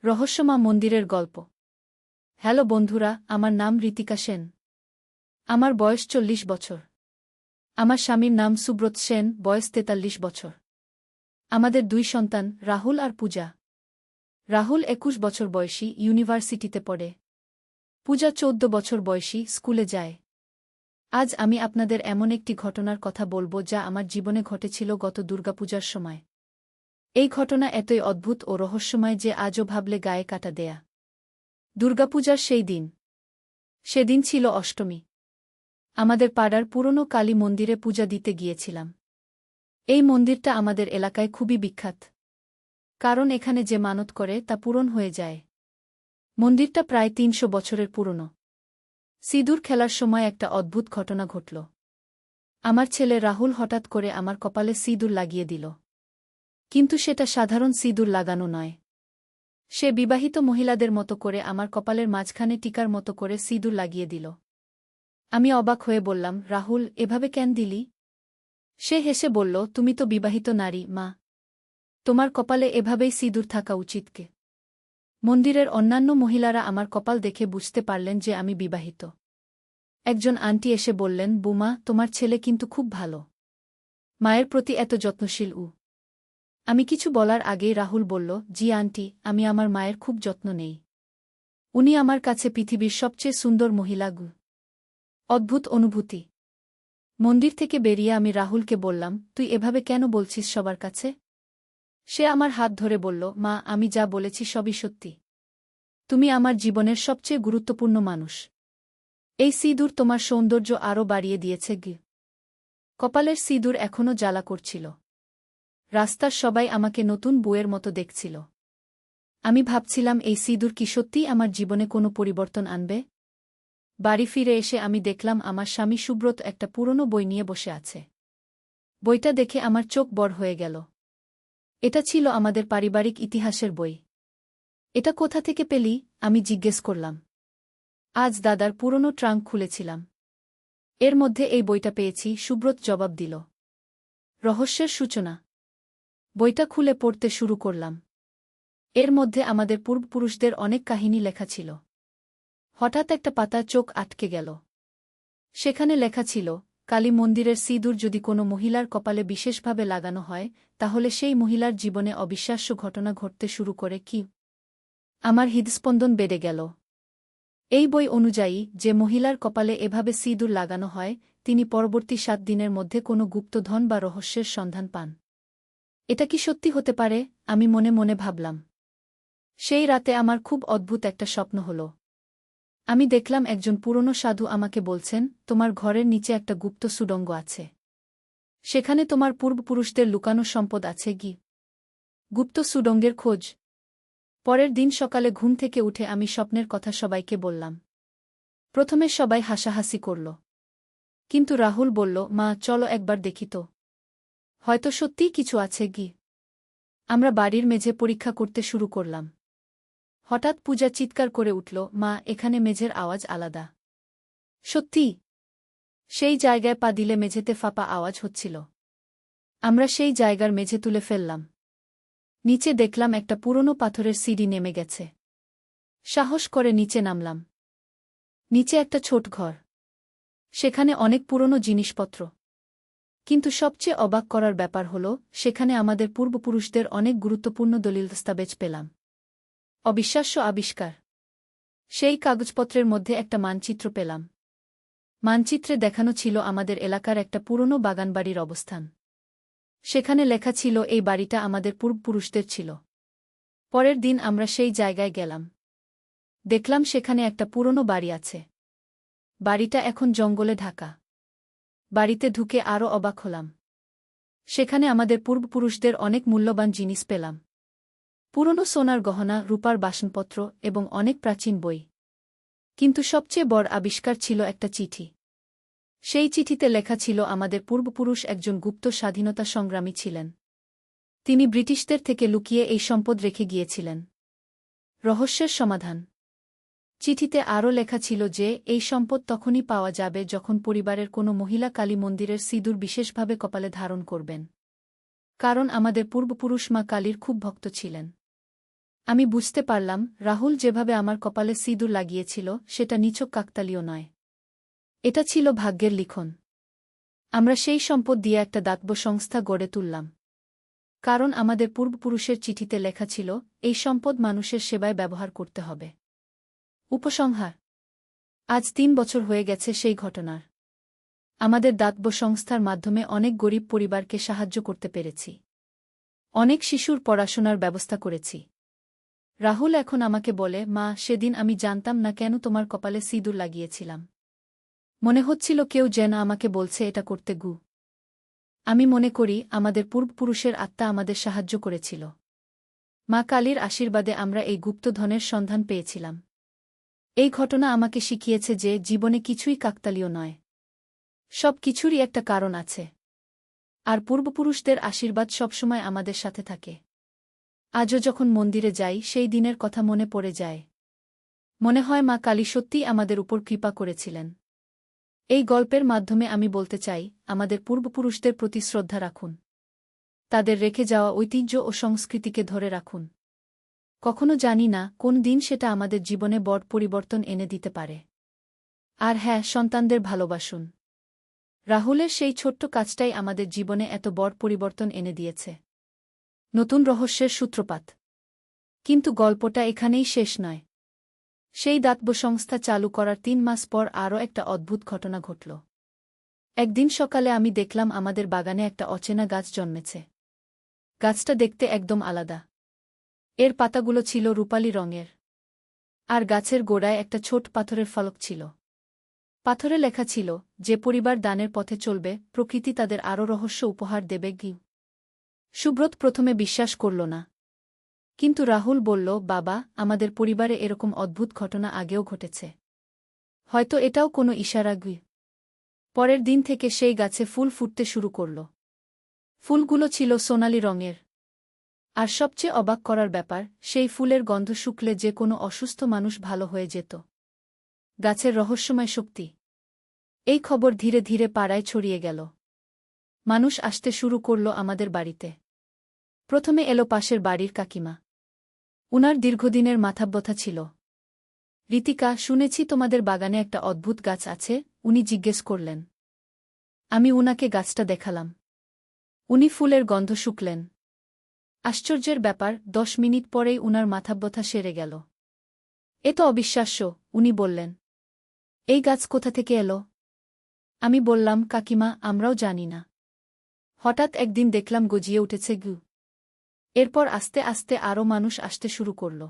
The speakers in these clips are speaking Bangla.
রহস্যমা মন্দিরের গল্প। হ্যালো বন্ধুরা, আমার নাম ঋতিকা সেন। আমার বয়স ৪০ বছর। আমার স্বামীর নাম সুব্রত সেন, বয়স ৪৩ বছর। আমাদের ২ সন্তান, রাহুল আর পূজা। রাহুল ২১ বছর বয়সী, ইউনিভার্সিটিতে পড়ে। পূজা ১৪ বছর বয়সী, স্কুলে যায়। আজ আমি আপনাদের এমন একটি ঘটনার কথা বলবো যা আমার জীবনে ঘটেছিল গত দুর্গাপূজার সময়। এই ঘটনা এতই অদ্ভুত ও রহস্যময় যে আজও ভাবলে গায়ে কাটা দেয়া। দুর্গাপূজার সেই দিন। সেদিন ছিল অষ্টমী। আমাদের পাড়ার পুরনো কালী মন্দিরে পূজা দিতে গিয়েছিলাম। এই মন্দিরটা আমাদের এলাকায় খুবই বিখ্যাত। কারণ এখানে যে মানত করে তা পূরণ হয়ে যায়। মন্দিরটা প্রায় ৩০০ বছরের পুরনো। সিঁদুর খেলার সময় একটা অদ্ভুত ঘটনা ঘটল। আমার ছেলে রাহুল হঠাৎ করে আমার কপালে সিঁদুর লাগিয়ে দিল। কিন্তু সেটা সাধারণ সিঁদুর লাগানো নয়। সে বিবাহিত মহিলাদের মতো করে আমার কপালের মাঝখানে টিকার মতো করে সিঁদুর লাগিয়ে দিল। আমি অবাক হয়ে বললাম, রাহুল, এভাবে কেন দিলি? সে হেসে বলল, তুমি তো বিবাহিত নারী, মা। তোমার কপালে এভাবেই সিঁদুর থাকা উচিত কে? মন্দিরের অন্যান্য মহিলারা আমার কপাল দেখে বুঝতে পারলেন যে আমি বিবাহিত। একজন আন্টি এসে বললেন, বুমা, তোমার ছেলে কিন্তু খুব ভালো। মায়ের প্রতি এত যত্নশীল। আমি কিছু বলার আগেই রাহুল বলল, জি আন্টি, আমি আমার মায়ের খুব যত্ন নেই। উনি আমার কাছে পৃথিবীর সবচেয়ে সুন্দর মহিলা। অদ্ভুত অনুভূতি। মন্দির থেকে বেরিয়ে আমি রাহুলকে বললাম, তুই এভাবে কেন বলছিস সবার কাছে? সে আমার হাত ধরে বলল, মা, আমি যা বলেছি সবই সত্যি। তুমি আমার জীবনের সবচেয়ে গুরুত্বপূর্ণ মানুষ। এই সিঁদুর তোমার সৌন্দর্য আরও বাড়িয়ে দিয়েছে। কপালের সিঁদুর এখনও জ্বালা করছিল। রাস্তার সবাই আমাকে নতুন বউয়ের মতো দেখছিল। আমি ভাবছিলাম, এই সিঁদুর কি সত্যিই আমার জীবনে কোনো পরিবর্তন আনবে? বাড়ি ফিরে এসে আমি দেখলাম আমার স্বামী সুব্রত একটা পুরনো বই নিয়ে বসে আছে। বইটা দেখে আমার চোখ বড় হয়ে গেল। এটা ছিল আমাদের পারিবারিক ইতিহাসের বই। এটা কোথা থেকে পেলি? আমি জিজ্ঞেস করলাম। আজ দাদার পুরনো ট্রাঙ্ক খুলেছিলাম। এর মধ্যে এই বইটা পেয়েছি, সুব্রত জবাব দিল। রহস্যের সূচনা। বইটা খুলে পড়তে শুরু করলাম। এর মধ্যে আমাদের পূর্বপুরুষদের অনেক কাহিনী লেখা ছিল। হঠাৎ একটা পাতা চোখ আটকে গেল। সেখানে লেখা ছিল, কালী মন্দিরের সিঁদুর যদি কোনো মহিলার কপালে বিশেষভাবে লাগানো হয়, তাহলে সেই মহিলার জীবনে অবিশ্বাস্য ঘটনা ঘটতে শুরু করে। কি? আমার হৃদস্পন্দন বেড়ে গেল। এই বই অনুযায়ী, যে মহিলার কপালে এভাবে সিঁদুর লাগানো হয়, তিনি পরবর্তী ৭ দিনের মধ্যে কোনো গুপ্তধন বা রহস্যের সন্ধান পান। এটা কি সত্যি হতে পারে? আমি মনে মনে ভাবলাম। সেই রাতে আমার খুব অদ্ভুত একটা স্বপ্ন হল। আমি দেখলাম একজন পুরনো সাধু আমাকে বলছেন, তোমার ঘরের নিচে একটা গুপ্ত সুড়ঙ্গ আছে। সেখানে তোমার পূর্বপুরুষদের লুকানো সম্পদ আছে। গুপ্ত সুড়ঙ্গের খোঁজ। পরের দিন সকালে ঘুম থেকে উঠে আমি স্বপ্নের কথা সবাইকে বললাম। প্রথমে সবাই হাসাহাসি করল। কিন্তু রাহুল বলল, মা, চলো একবার দেখি তো। হয়তো সত্যিই কিছু আছে। আমরা বাড়ির মেঝে পরীক্ষা করতে শুরু করলাম। হঠাৎ পূজা চিৎকার করে উঠল, মা, এখানে মেঝের আওয়াজ আলাদা। সত্যি? সেই জায়গায় পা দিলে মেঝেতে ফাঁপা আওয়াজ হচ্ছিল। আমরা সেই জায়গার মেঝে তুলে ফেললাম। নিচে দেখলাম একটা পুরনো পাথরের সিঁড়ি নেমে গেছে। সাহস করে নিচে নামলাম। নিচে একটা ছোট ঘর। সেখানে অনেক পুরনো জিনিসপত্র। কিন্তু সবচেয়ে অবাক করার ব্যাপার হল, সেখানে আমাদের পূর্বপুরুষদের অনেক গুরুত্বপূর্ণ দলিল দস্তাবেজ পেলাম। অবিশ্বাস্য আবিষ্কার। সেই কাগজপত্রের মধ্যে একটা মানচিত্র পেলাম। মানচিত্রে দেখানো ছিল আমাদের এলাকার একটা পুরনো বাগানবাড়ির অবস্থান। সেখানে লেখা ছিল এই বাড়িটা আমাদের পূর্বপুরুষদের ছিল। পরের দিন আমরা সেই জায়গায় গেলাম। দেখলাম সেখানে একটা পুরনো বাড়ি আছে। বাড়িটা এখন জঙ্গলে ঢাকা। বাড়িতে ঢুকে আরও অবাক হলাম। সেখানে আমাদের পূর্বপুরুষদের অনেক মূল্যবান জিনিস পেলাম। পুরনো সোনার গহনা, রূপার বাসনপত্র এবং অনেক প্রাচীন বই। কিন্তু সবচেয়ে বড় আবিষ্কার ছিল একটা চিঠি। সেই চিঠিতে লেখা ছিল আমাদের পূর্বপুরুষ একজন গুপ্ত স্বাধীনতা সংগ্রামী ছিলেন। তিনি ব্রিটিশদের থেকে লুকিয়ে এই সম্পদ রেখে গিয়েছিলেন। রহস্যের সমাধান। চিঠিতে আরও লেখা ছিল যে এই সম্পদ তখনই পাওয়া যাবে যখন পরিবারের কোনো মহিলা কালী মন্দিরের সিঁদুর বিশেষভাবে কপালে ধারণ করবেন। কারণ আমাদের পূর্বপুরুষ মা কালীর খুব ভক্ত ছিলেন। আমি বুঝতে পারলাম রাহুল যেভাবে আমার কপালে সিঁদুর লাগিয়েছিল সেটা নিছক কাকতালীয় নয়। এটা ছিল ভাগ্যের লিখন। আমরা সেই সম্পদ দিয়ে একটা দাতব্য সংস্থা গড়ে তুললাম। কারণ আমাদের পূর্বপুরুষের চিঠিতে লেখা ছিল এই সম্পদ মানুষের সেবায় ব্যবহার করতে হবে। উপসংহার: আজ ৩ বছর হয়ে গেছে সেই ঘটনার। আমাদের দাতব্য সংস্থার মাধ্যমে অনেক গরিব পরিবারকে সাহায্য করতে পেরেছি। অনেক শিশুর পড়াশোনার ব্যবস্থা করেছি। রাহুল এখন আমাকে বলে, মা, সেদিন আমি জানতাম না কেন তোমার কপালে সিঁদুর লাগিয়েছিলাম। মনে হচ্ছিল কেউ যেন আমাকে বলছে এটা করতে গু। আমি মনে করি আমাদের পূর্বপুরুষের আত্মা আমাদের সাহায্য করেছিল। মা কালীর আশীর্বাদে আমরা এই গুপ্তধনের সন্ধান পেয়েছিলাম। এই ঘটনা আমাকে শিখিয়েছে যে জীবনে কিছুই কাকতালীয় নয়। সব কিছুরই একটা কারণ আছে। আর পূর্বপুরুষদের আশীর্বাদ সবসময় আমাদের সাথে থাকে। আজও যখন মন্দিরে যাই সেই দিনের কথা মনে পড়ে যায়। মনে হয় মা কালী সত্যিই আমাদের উপর কৃপা করেছিলেন। এই গল্পের মাধ্যমে আমি বলতে চাই, আমাদের পূর্বপুরুষদের প্রতি শ্রদ্ধা রাখুন। তাদের রেখে যাওয়া ঐতিহ্য ও সংস্কৃতিকে ধরে রাখুন। কখনো জানি না কোন দিন সেটা আমাদের জীবনে বড় পরিবর্তন এনে দিতে পারে। আর হ্যাঁ, সন্তানদের ভালোবাসুন। রাহুলের সেই ছোট্ট কাজটাই আমাদের জীবনে এত বড় পরিবর্তন এনে দিয়েছে। নতুন রহস্যের সূত্রপাত। কিন্তু গল্পটা এখানেই শেষ নয়। সেই দাতব্য সংস্থা চালু করার ৩ মাস পর আরও একটা অদ্ভুত ঘটনা ঘটল। একদিন সকালে আমি দেখলাম আমাদের বাগানে একটা অচেনা গাছ জন্মেছে। গাছটা দেখতে একদম আলাদা। এর পাতাগুলো ছিল রূপালি রঙের। আর গাছের গোড়ায় একটা ছোট পাথরের ফলক ছিল। পাথরে লেখা ছিল, যে পরিবার দানের পথে চলবে, প্রকৃতি তাদের আরও রহস্য উপহার দেবে। সুব্রত প্রথমে বিশ্বাস করল না। কিন্তু রাহুল বলল, বাবা, আমাদের পরিবারে এরকম অদ্ভুত ঘটনা আগেও ঘটেছে। হয়তো এটাও কোনো ইশারা। পরের দিন থেকে সেই গাছে ফুল ফুটতে শুরু করল। ফুলগুলো ছিল সোনালি রঙের। আর সবচেয়ে অবাক করার ব্যাপার, সেই ফুলের গন্ধ শুকলে যে কোনো অসুস্থ মানুষ ভালো হয়ে যেত। গাছের রহস্যময় শক্তি। এই খবর ধীরে ধীরে পাড়ায় ছড়িয়ে গেল। মানুষ আসতে শুরু করল আমাদের বাড়িতে। প্রথমে এলো পাশের বাড়ির কাকিমা। উনার দীর্ঘদিনের মাথাব্যথা ছিল। ঋতিকা, শুনেছি তোমাদের বাগানে একটা অদ্ভুত গাছ আছে, উনি জিজ্ঞেস করলেন। আমি উনাকে গাছটা দেখালাম। উনি ফুলের গন্ধ শুকলেন। আশ্চর্যের ব্যাপার, ১০ মিনিট পরেই উনার মাথাব্যথা সেরে গেল। এ তো অবিশ্বাস্য, উনি বললেন। এই গাছ কোথা থেকে এলো? আমি বললাম, কাকিমা, আমরাও জানি না। হঠাৎ একদিন দেখলাম গজিয়ে উঠেছে গু। এরপর আস্তে আস্তে আরও মানুষ আসতে শুরু করল।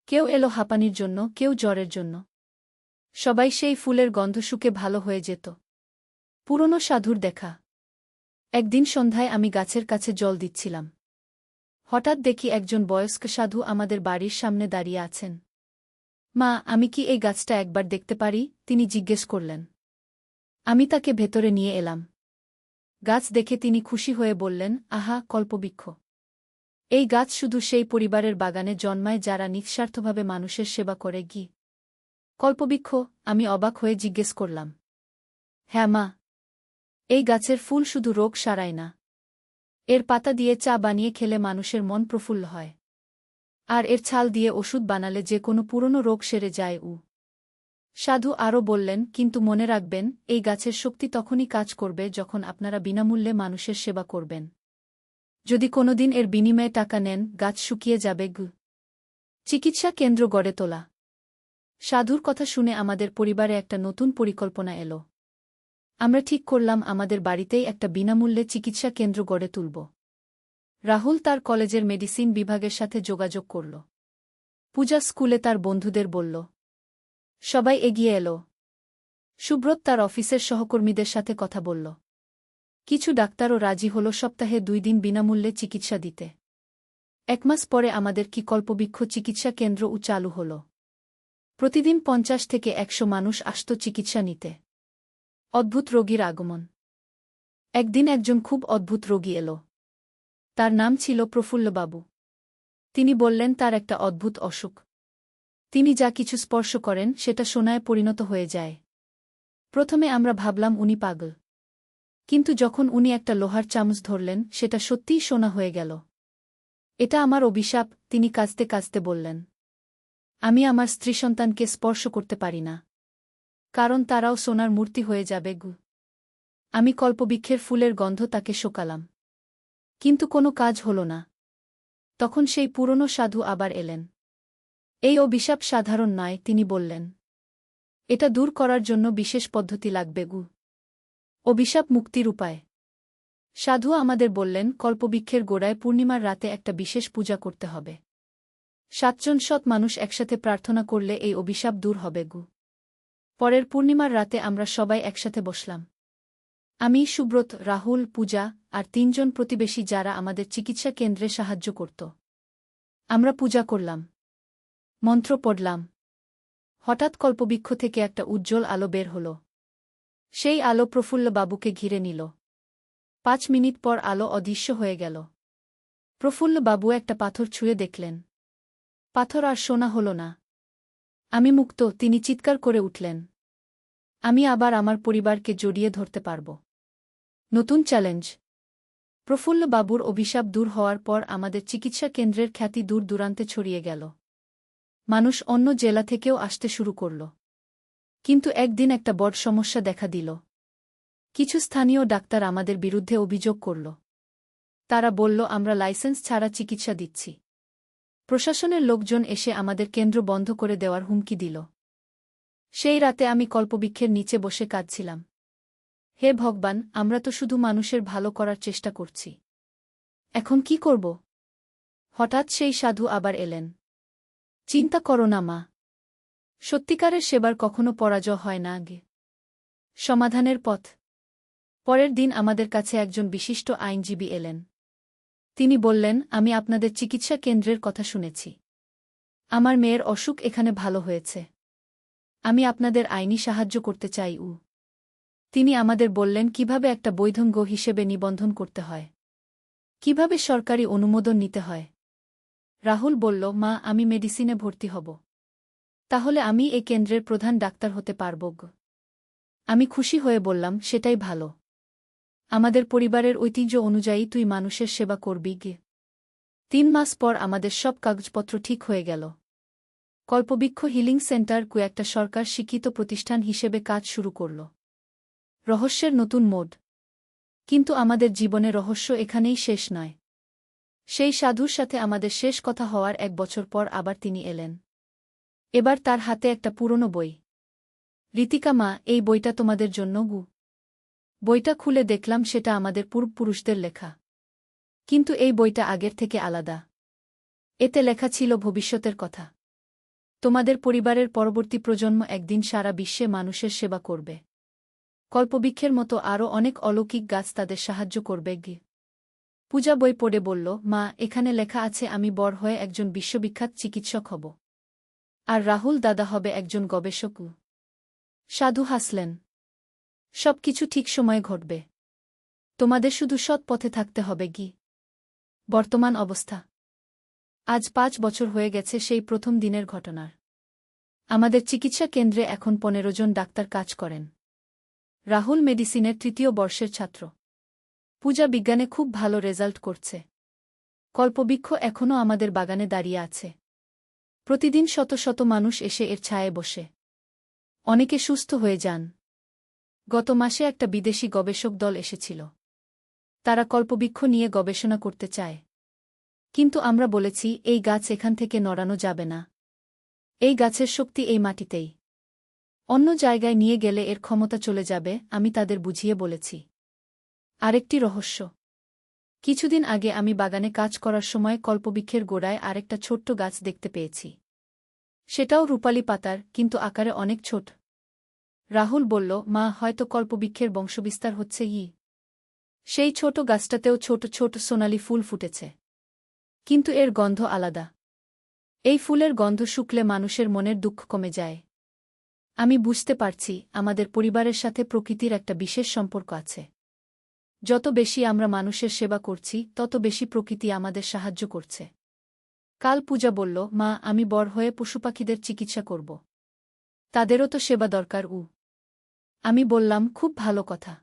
কেউ এলো হাঁপানির জন্য, কেউ জ্বরের জন্য। সবাই সেই ফুলের গন্ধ শুকে ভালো হয়ে যেত। পুরনো সাধুর দেখা। একদিন সন্ধ্যায় আমি গাছের কাছে জল দিচ্ছিলাম। হঠাৎ দেখি একজন বয়স্ক সাধু আমাদের বাড়ির সামনে দাঁড়িয়ে আছেন। মা, আমি কি এই গাছটা একবার দেখতে পারি? তিনি জিজ্ঞেস করলেন। আমি তাকে ভেতরে নিয়ে এলাম। গাছ দেখে তিনি খুশি হয়ে বললেন, আহা, কল্পবৃক্ষ। এই গাছ শুধু সেই পরিবারের বাগানে জন্মায় যারা নিঃস্বার্থভাবে মানুষের সেবা করে। কল্পবৃক্ষ? আমি অবাক হয়ে জিজ্ঞেস করলাম। হ্যাঁ মা। এই গাছের ফুল শুধু রোগ সারায় না। এর পাতা দিয়ে চা বানিয়ে খেলে মানুষের মন প্রফুল্ল হয়। আর এর ছাল দিয়ে ওষুধ বানালে যে কোনো পুরনো রোগ সেরে যায়। সাধু আরও বললেন, কিন্তু মনে রাখবেন, এই গাছের শক্তি তখনই কাজ করবে যখন আপনারা বিনামূল্যে মানুষের সেবা করবেন। যদি কোনোদিন এর বিনিময়ে টাকা নেন, গাছ শুকিয়ে যাবে। চিকিৎসা কেন্দ্র গড়ে তোলা। সাধুর কথা শুনে আমাদের পরিবারে একটা নতুন পরিকল্পনা এলো। আমরা ঠিক করলাম আমাদের বাড়িতেই একটা বিনামূল্যে চিকিৎসা কেন্দ্র গড়ে তুলব। রাহুল তার কলেজের মেডিসিন বিভাগের সাথে যোগাযোগ করল। পূজা স্কুলে তার বন্ধুদের বলল। সবাই এগিয়ে এলো। সুব্রত তার অফিসের সহকর্মীদের সাথে কথা বলল। কিছু ডাক্তারও রাজি হল সপ্তাহে 2 দিন বিনামূল্যে চিকিৎসা দিতে। 1 মাস পরে আমাদের কি কল্পবৃক্ষ চিকিৎসা কেন্দ্র চালু হল। প্রতিদিন 50 থেকে 100 মানুষ আসত চিকিৎসা নিতে। অদ্ভুত রোগীর আগমন। একদিন একজন খুব অদ্ভুত রোগী এলো। তার নাম ছিল প্রফুল্লবাবু। তিনি বললেন তার একটা অদ্ভুত অসুখ। তিনি যা কিছু স্পর্শ করেন সেটা সোনায় পরিণত হয়ে যায়। প্রথমে আমরা ভাবলাম উনি পাগল। কিন্তু যখন উনি একটা লোহার চামচ ধরলেন, সেটা সত্যিই সোনা হয়ে গেল। এটা আমার অভিশাপ, তিনি কাঁদতে কাঁদতে বললেন। আমি আমার স্ত্রী সন্তানকে স্পর্শ করতে পারি না। কারণ তারাও সোনার মূর্তি হয়ে যাবে গু। আমি কল্পবৃক্ষের ফুলের গন্ধ তাকে শোকালাম। কিন্তু কোনো কাজ হল না। তখন সেই পুরনো সাধু আবার এলেন। এই অভিশাপ সাধারণ নয়, তিনি বললেন। এটা দূর করার জন্য বিশেষ পদ্ধতি লাগবে গু। অভিশাপ মুক্তির উপায়। সাধু আমাদের বললেন, কল্পবৃক্ষের গোড়ায় পূর্ণিমার রাতে একটা বিশেষ পূজা করতে হবে। 7 জন সৎ মানুষ একসাথে প্রার্থনা করলে এই অভিশাপ দূর হবে গু। পরের পূর্ণিমার রাতে আমরা সবাই একসাথে বসলাম। আমি, সুব্রত, রাহুল, পূজা আর 3 জন প্রতিবেশী যারা আমাদের চিকিৎসা কেন্দ্রে সাহায্য করত। আমরা পূজা করলাম। মন্ত্র পড়লাম। হঠাৎ কল্পবৃক্ষ থেকে একটা উজ্জ্বল আলো বের হল। সেই আলো প্রফুল্লবাবুকে ঘিরে নিল। 5 মিনিট পর আলো অদৃশ্য হয়ে গেল। প্রফুল্লবাবু একটা পাথর ছুঁয়ে দেখলেন। পাথর আর সোনা হল না। আমি মুক্ত, তিনি চিৎকার করে উঠলেন। আমি আবার আমার পরিবারকে জড়িয়ে ধরতে পারব। নতুন চ্যালেঞ্জ। প্রফুল্লবাবুর অভিশাপ দূর হওয়ার পর আমাদের চিকিৎসা কেন্দ্রের খ্যাতি দূর দূরান্তে ছড়িয়ে গেল। মানুষ অন্য জেলা থেকেও আসতে শুরু করল। কিন্তু একদিন একটা বড় সমস্যা দেখা দিল। কিছু স্থানীয় ডাক্তার আমাদের বিরুদ্ধে অভিযোগ করল। তারা বলল আমরা লাইসেন্স ছাড়া চিকিৎসা দিচ্ছি। প্রশাসনের লোকজন এসে আমাদের কেন্দ্র বন্ধ করে দেওয়ার হুমকি দিল। সেই রাতে আমি কল্পবৃক্ষের নিচে বসে কাঁদছিলাম। হে ভগবান, আমরা তো শুধু মানুষের ভালো করার চেষ্টা করছি। এখন কি করব? হঠাৎ সেই সাধু আবার এলেন। চিন্তা করো না মা। সত্যিকারের সেবার কখনো পরাজয় হয় না আগে। সমাধানের পথ। পরের দিন আমাদের কাছে একজন বিশিষ্ট আইনজীবী এলেন। তিনি বললেন, আমি আপনাদের চিকিৎসা কেন্দ্রের কথা শুনেছি। আমার মেয়ের অসুখ এখানে ভালো হয়েছে। আমি আপনাদের আইনি সাহায্য করতে চাই। তিনি আমাদের বললেন কিভাবে একটা বৈধজ্ঞ হিসেবে নিবন্ধন করতে হয়, কিভাবে সরকারি অনুমোদন নিতে হয়। রাহুল বলল, মা, আমি মেডিসিনে ভর্তি হব। তাহলে আমি এই কেন্দ্রের প্রধান ডাক্তার হতে পারব। আমি খুশি হয়ে বললাম, সেটাই ভালো। আমাদের পরিবারের ঐতিহ্য অনুযায়ী তুই মানুষের সেবা করবি গে। 3 মাস পর আমাদের সব কাগজপত্র ঠিক হয়ে গেল। কল্পবৃক্ষ হিলিং সেন্টার একটা সরকার স্বীকৃত প্রতিষ্ঠান হিসেবে কাজ শুরু করল। রহস্যের নতুন মোড। কিন্তু আমাদের জীবনে রহস্য এখানেই শেষ নয়। সেই সাধুর সাথে আমাদের শেষ কথা হওয়ার 1 বছর পর আবার তিনি এলেন। এবার তার হাতে একটা পুরনো বই। ঋতিকা মা, এই বইটা তোমাদের জন্য গু। বইটা খুলে দেখলাম সেটা আমাদের পূর্বপুরুষদের লেখা। কিন্তু এই বইটা আগের থেকে আলাদা। এতে লেখা ছিল ভবিষ্যতের কথা। তোমাদের পরিবারের পরবর্তী প্রজন্ম একদিন সারা বিশ্বে মানুষের সেবা করবে। কল্পবৃক্ষের মতো আরও অনেক অলৌকিক গাছ তাদের সাহায্য করবে গে। পূজা বই পড়ে বলল, মা, এখানে লেখা আছে আমি বড় হয়ে একজন বিশ্ববিখ্যাত চিকিৎসক হব। আর রাহুল দাদা হবে একজন গবেষক। সাধু হাসলেন। সবকিছু ঠিক সময়ে ঘটবে। তোমাদের শুধু সৎ পথে থাকতে হবে গি। বর্তমান অবস্থা। আজ 5 বছর হয়ে গেছে সেই প্রথম দিনের ঘটনার। আমাদের চিকিৎসা কেন্দ্রে এখন 15 জন ডাক্তার কাজ করেন। রাহুল মেডিসিনের 3য় বর্ষের ছাত্র। পূজা বিজ্ঞানে খুব ভালো রেজাল্ট করছে। কল্পবৃক্ষ এখনও আমাদের বাগানে দাঁড়িয়ে আছে। প্রতিদিন শত শত মানুষ এসে এর ছায়ায় বসে। অনেকে সুস্থ হয়ে যান। গত মাসে একটা বিদেশি গবেষক দল এসেছিল। তারা কল্পবৃক্ষ নিয়ে গবেষণা করতে চায়। কিন্তু আমরা বলেছি, এই গাছ এখান থেকে নড়ানো যাবে না। এই গাছের শক্তি এই মাটিতেই। অন্য জায়গায় নিয়ে গেলে এর ক্ষমতা চলে যাবে, আমি তাদের বুঝিয়ে বলেছি। আরেকটি রহস্য। কিছুদিন আগে আমি বাগানে কাজ করার সময় কল্পবৃক্ষের গোড়ায় আরেকটা ছোট্ট গাছ দেখতে পেয়েছি। সেটাও রূপালী পাতার, কিন্তু আকারে অনেক ছোট। রাহুল বলল, মা, হয়তো কল্পবৃক্ষের বংশবিস্তার হচ্ছে। সেই ছোট গাছটাতেও ছোট ছোট সোনালি ফুল ফুটেছে। কিন্তু এর গন্ধ আলাদা। এই ফুলের গন্ধ শুকলে মানুষের মনের দুঃখ কমে যায়। আমি বুঝতে পারছি, আমাদের পরিবারের সাথে প্রকৃতির একটা বিশেষ সম্পর্ক আছে। যত বেশি আমরা মানুষের সেবা করছি, তত বেশি প্রকৃতি আমাদের সাহায্য করছে। কাল পূজা বলল, মা, আমি বড় হয়ে পশুপাখিদের চিকিৎসা করব। তাদেরও তো সেবা দরকার। আমি বললাম, খুব ভালো কথা।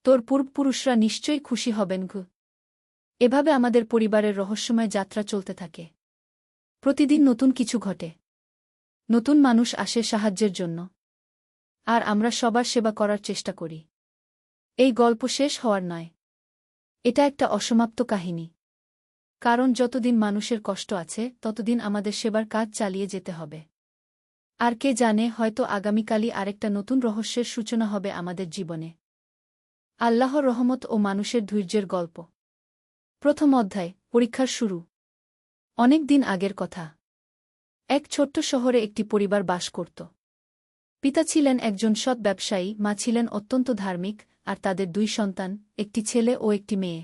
তোর পূর্বপুরুষরা নিশ্চয়ই খুশি হবেন গো। এভাবে আমাদের পরিবারের রহস্যময় যাত্রা চলতে থাকে। প্রতিদিন নতুন কিছু ঘটে। নতুন মানুষ আসে সাহায্যের জন্য। আর আমরা সবার সেবা করার চেষ্টা করি। এই গল্প শেষ হওয়ার নয়। এটা একটা অসমাপ্ত কাহিনী। কারণ যতদিন মানুষের কষ্ট আছে ততদিন আমাদের সেবার কাজ চালিয়ে যেতে হবে। আর কে জানে, হয়তো আগামীকালই আরেকটা নতুন রহস্যের সূচনা হবে আমাদের জীবনে। আল্লাহর রহমত ও মানুষের ধৈর্যের গল্প। প্রথম অধ্যায়, পরীক্ষার শুরু। অনেক দিন আগের কথা। এক ছোট্ট শহরে একটি পরিবার বাস করত। পিতা ছিলেন একজন সৎ ব্যবসায়ী, মা ছিলেন অত্যন্ত ধার্মিক, আর তাদের 2 সন্তান, একটি ছেলে ও একটি মেয়ে।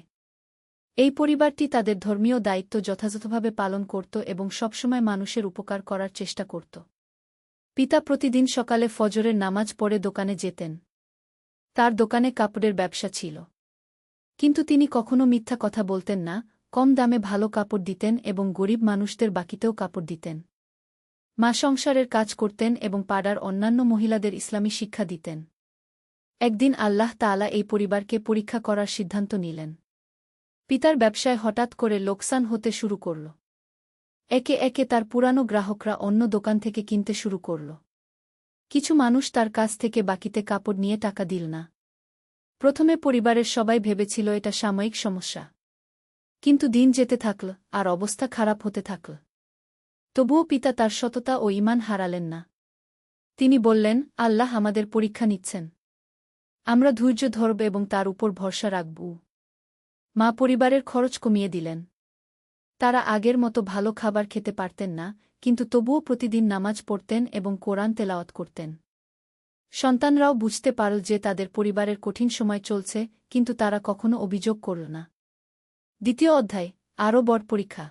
এই পরিবারটি তাদের ধর্মীয় দায়িত্ব যথাযথভাবে পালন করত এবং সবসময় মানুষের উপকার করার চেষ্টা করত। পিতা প্রতিদিন সকালে ফজরের নামাজ পড়ে দোকানে যেতেন। তার দোকানে কাপড়ের ব্যবসা ছিল। কিন্তু তিনি কখনো মিথ্যা কথা বলতেন না, কম দামে ভালো কাপড় দিতেন এবং গরিব মানুষদের বাকিতেও কাপড় দিতেন। মা সংসারের কাজ করতেন এবং পাড়ার অন্যান্য মহিলাদের ইসলামী শিক্ষা দিতেন। একদিন আল্লাহ তাআলা এই পরিবারকে পরীক্ষা করার সিদ্ধান্ত নিলেন। পিতার ব্যবসায় হঠাৎ করে লোকসান হতে শুরু করল। একে একে তার পুরানো গ্রাহকরা অন্য দোকান থেকে কিনতে শুরু করল। কিছু মানুষ তার কাছ থেকে বাকিতে কাপড় নিয়ে টাকা দিল না। প্রথমে পরিবারের সবাই ভেবেছিল এটা সাময়িক সমস্যা। কিন্তু দিন যেতে থাকল, আর অবস্থা খারাপ হতে থাকল। তবুও পিতা তার সততা ও ঈমান হারালেন না। তিনি বললেন, আল্লাহ আমাদের পরীক্ষা নিচ্ছেন। আমরা ধৈর্য ধরব এবং তার উপর ভরসা রাখব। মা পরিবারের খরচ কমিয়ে দিলেন। তারা আগের মতো ভালো খাবার খেতে পারতেন না, কিন্তু তবুও প্রতিদিন নামাজ পড়তেন এবং কোরআন তেলাওয়াত করতেন। সন্তানরাও বুঝতে পারল যে তাদের পরিবারের কঠিন সময় চলছে, কিন্তু তারা কখনো অভিযোগ করল না। দ্বিতীয় অধ্যায়, আরও বড় পরীক্ষা।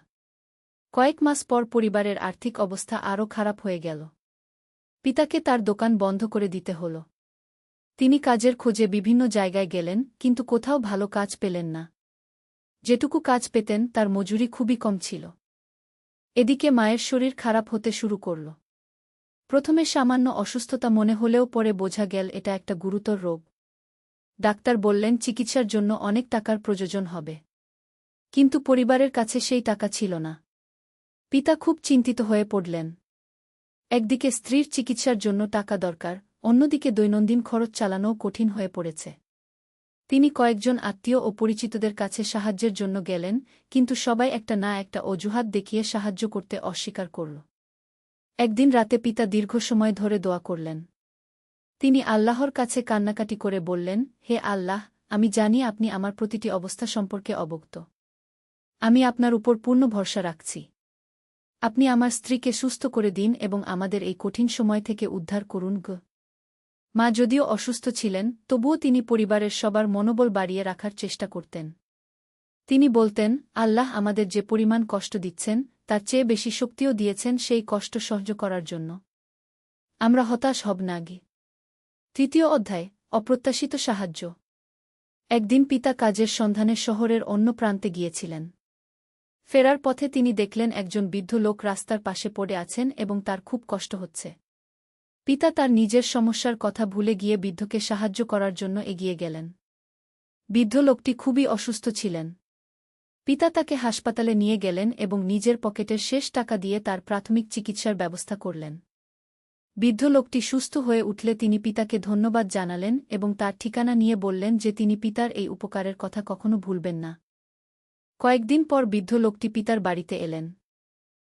কয়েক মাস পর পরিবারের আর্থিক অবস্থা আরও খারাপ হয়ে গেল। পিতাকে তার দোকান বন্ধ করে দিতে হল। তিনি কাজের খোঁজে বিভিন্ন জায়গায় গেলেন, কিন্তু কোথাও ভালো কাজ পেলেন না। যেটুকু কাজ পেতেন তার মজুরি খুবই কম ছিল। এদিকে মায়ের শরীর খারাপ হতে শুরু করল। প্রথমে সামান্য অসুস্থতা মনে হলেও পরে বোঝা গেল এটা একটা গুরুতর রোগ। ডাক্তার বললেন চিকিৎসার জন্য অনেক টাকার প্রয়োজন হবে। কিন্তু পরিবারের কাছে সেই টাকা ছিল না। পিতা খুব চিন্তিত হয়ে পড়লেন। একদিকে স্ত্রীর চিকিৎসার জন্য টাকা দরকার, অন্যদিকে দৈনন্দিন খরচ চালানোও কঠিন হয়ে পড়েছে। তিনি কয়েকজন আত্মীয় ও পরিচিতদের কাছে সাহায্যের জন্য গেলেন, কিন্তু সবাই একটা না একটা অজুহাত দেখিয়ে সাহায্য করতে অস্বীকার করল। একদিন রাতে পিতা দীর্ঘ সময় ধরে দোয়া করলেন। তিনি আল্লাহর কাছে কান্নাকাটি করে বললেন, হে আল্লাহ, আমি জানি আপনি আমার প্রতিটি অবস্থা সম্পর্কে অবগত। আমি আপনার উপর পূর্ণ ভরসা রাখছি। আপনি আমার স্ত্রীকে সুস্থ করে দিন এবং আমাদের এই কঠিন সময় থেকে উদ্ধার করুন গ। মা যদিও অসুস্থ ছিলেন, তবুও তিনি পরিবারের সবার মনোবল বাড়িয়ে রাখার চেষ্টা করতেন। তিনি বলতেন, আল্লাহ আমাদের যে পরিমাণ কষ্ট দিচ্ছেন তার চেয়ে বেশি শক্তিও দিয়েছেন সেই কষ্ট সহ্য করার জন্য। আমরা হতাশ হব না গে। তৃতীয় অধ্যায়, অপ্রত্যাশিত সাহায্য। একদিন পিতা কাজের সন্ধানে শহরের অন্য প্রান্তে গিয়েছিলেন। ফেরার পথে তিনি দেখলেন একজন বৃদ্ধ লোক রাস্তার পাশে পড়ে আছেন এবং তার খুব কষ্ট হচ্ছে। পিতা তার নিজের সমস্যার কথা ভুলে গিয়ে বৃদ্ধকে সাহায্য করার জন্য এগিয়ে গেলেন। বৃদ্ধ লোকটি খুবই অসুস্থ ছিলেন। পিতা তাকে হাসপাতালে নিয়ে গেলেন এবং নিজের পকেটের শেষ টাকা দিয়ে তার প্রাথমিক চিকিৎসার ব্যবস্থা করলেন। বৃদ্ধ লোকটি সুস্থ হয়ে উঠলে তিনি পিতাকে ধন্যবাদ জানালেন এবং তার ঠিকানা নিয়ে বললেন যে তিনি পিতার এই উপকারের কথা কখনো ভুলবেন না। কয়েকদিন পর বৃদ্ধ লোকটি পিতার বাড়িতে এলেন।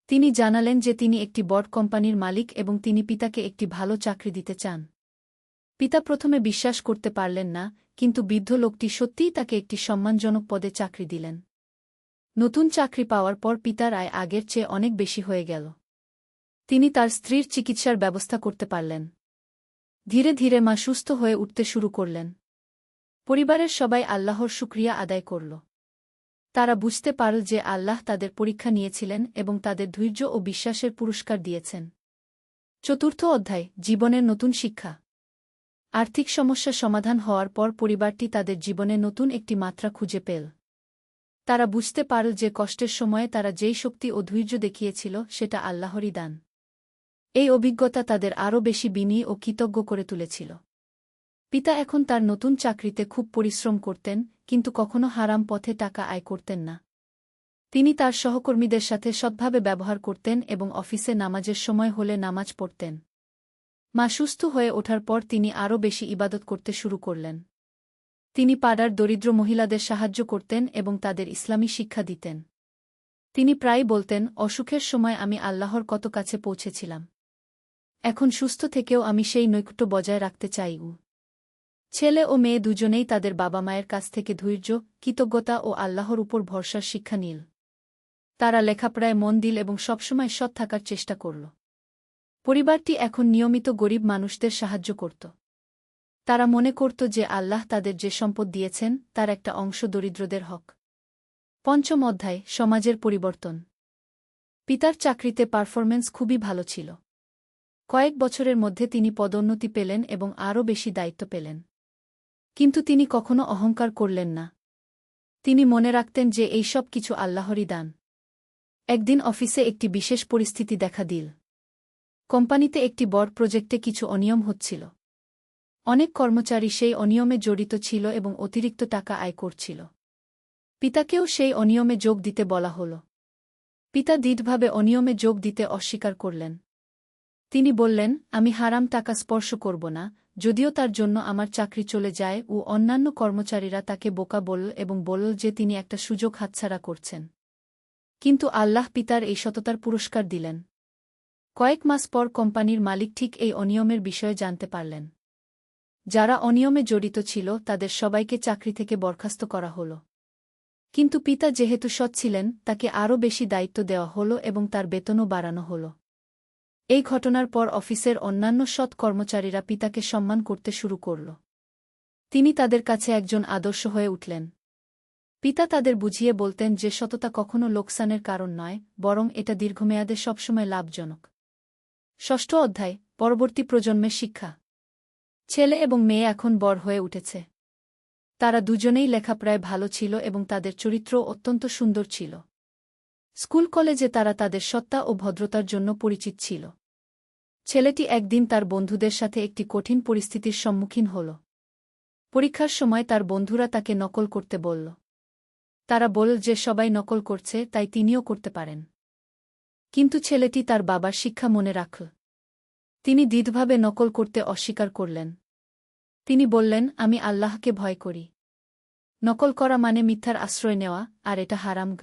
তিনি জানালেন যে তিনি একটি বড় কোম্পানির মালিক এবং তিনি পিতাকে একটি ভালো চাকরি দিতে চান। পিতা প্রথমে বিশ্বাস করতে পারলেন না, কিন্তু বৃদ্ধ লোকটি সত্যিই তাকে একটি সম্মানজনক পদে চাকরি দিলেন। নতুন চাকরি পাওয়ার পর পিতার আয় আগের চেয়ে অনেক বেশি হয়ে গেল। তিনি তার স্ত্রীর চিকিৎসার ব্যবস্থা করতে পারলেন। ধীরে ধীরে মা সুস্থ হয়ে উঠতে শুরু করলেন। পরিবারের সবাই আল্লাহর শুকরিয়া আদায় করল। তারা বুঝতে পারল যে আল্লাহ তাদের পরীক্ষা নিয়েছিলেন এবং তাদের ধৈর্য ও বিশ্বাসের পুরস্কার দিয়েছেন। চতুর্থ অধ্যায়, জীবনের নতুন শিক্ষা। আর্থিক সমস্যা সমাধান হওয়ার পর পরিবারটি তাদের জীবনে নতুন একটি মাত্রা খুঁজে পেল। তারা বুঝতে পারল যে কষ্টের সময়ে তারা যেই শক্তি ও ধৈর্য দেখিয়েছিল সেটা আল্লাহরই দান। এই অভিজ্ঞতা তাদের আরও বেশি বিনয়ী ও কৃতজ্ঞ করে তুলেছিল। পিতা এখন তার নতুন চাকরিতে খুব পরিশ্রম করতেন, কিন্তু কখনো হারাম পথে টাকা আয় করতেন না। তিনি তার সহকর্মীদের সাথে সৎভাবে ব্যবহার করতেন এবং অফিসে নামাজের সময় হলে নামাজ পড়তেন। মা সুস্থ হয়ে ওঠার পর তিনি আরও বেশি ইবাদত করতে শুরু করলেন। তিনি পাড়ার দরিদ্র মহিলাদের সাহায্য করতেন এবং তাদের ইসলামী শিক্ষা দিতেন। তিনি প্রায়ই বলতেন, অসুখের সময় আমি আল্লাহর কত কাছে পৌঁছেছিলাম। এখন সুস্থ থেকেও আমি সেই নৈকট্য বজায় রাখতে চাই। ছেলে ও মেয়ে দুজনেই তাদের বাবা মায়ের কাছ থেকে ধৈর্য, কৃতজ্ঞতা ও আল্লাহর উপর ভরসার শিক্ষা নিল। তারা লেখাপড়ায় মন দিল এবং সবসময় সৎ থাকার চেষ্টা করল। পরিবারটি এখন নিয়মিত গরিব মানুষদের সাহায্য করত। তারা মনে করত যে আল্লাহ তাদের যে সম্পদ দিয়েছেন তার একটা অংশ দরিদ্রদের হক। পঞ্চম অধ্যায়, সমাজের পরিবর্তন। পিতার চাকরিতে পারফরম্যান্স খুবই ভালো ছিল। কয়েক বছরের মধ্যে তিনি পদোন্নতি পেলেন এবং আরও বেশি দায়িত্ব পেলেন। কিন্তু তিনি কখনো অহংকার করলেন না। তিনি মনে রাখতেন যে এই সব কিছু আল্লাহরই দান। একদিন অফিসে একটি বিশেষ পরিস্থিতি দেখা দিল। কোম্পানিতে একটি বড় প্রজেক্টে কিছু অনিয়ম হচ্ছিল। অনেক কর্মচারী সেই অনিয়মে জড়িত ছিল এবং অতিরিক্ত টাকা আয় করছিল। পিতাকেও সেই অনিয়মে যোগ দিতে বলা হল। পিতা দৃঢ়ভাবে অনিয়মে যোগ দিতে অস্বীকার করলেন। তিনি বললেন, আমি হারাম টাকা স্পর্শ করব না, যদিও তার জন্য আমার চাকরি চলে যায়। ও অন্যান্য কর্মচারীরা তাকে বোকা বলল এবং বলল যে তিনি একটা সুযোগ হাতছাড়া করছেন। কিন্তু আল্লাহ পিতার এই সততার পুরস্কার দিলেন। কয়েক মাস পর কোম্পানির মালিক ঠিক এই অনিয়মের বিষয়ে জানতে পারলেন। যারা অনিয়মে জড়িত ছিল তাদের সবাইকে চাকরি থেকে বরখাস্ত করা হল। কিন্তু পিতা যেহেতু সৎ ছিলেন, তাকে আরও বেশি দায়িত্ব দেওয়া হল এবং তার বেতনও বাড়ানো হল। এই ঘটনার পর অফিসের অন্যান্য সৎ কর্মচারীরা পিতাকে সম্মান করতে শুরু করল। তিনি তাদের কাছে একজন আদর্শ হয়ে উঠলেন। পিতা তাদের বুঝিয়ে বলতেন যে সততা কখনো লোকসানের কারণ নয়, বরং এটা দীর্ঘমেয়াদে সবসময় লাভজনক। ষষ্ঠ অধ্যায়, পরবর্তী প্রজন্মের শিক্ষা। ছেলে এবং মেয়ে এখন বড় হয়ে উঠেছে। তারা দুজনেই লেখাপড়ায় ভালো ছিল এবং তাদের চরিত্র অত্যন্ত সুন্দর ছিল। স্কুল কলেজে তারা তাদের সত্তা ও ভদ্রতার জন্য পরিচিত ছিল। ছেলেটি একদিন তার বন্ধুদের সাথে একটি কঠিন পরিস্থিতির সম্মুখীন হল। পরীক্ষার সময় তার বন্ধুরা তাকে নকল করতে বলল। তারা বলল যে সবাই নকল করছে, তাই তিনিও করতে পারেন। কিন্তু ছেলেটি তার বাবার শিক্ষা মনে রাখল। তিনি দৃঢ়ভাবে নকল করতে অস্বীকার করলেন। তিনি বললেন, আমি আল্লাহকে ভয় করি। নকল করা মানে মিথ্যার আশ্রয় নেওয়া, আর এটা হারাম।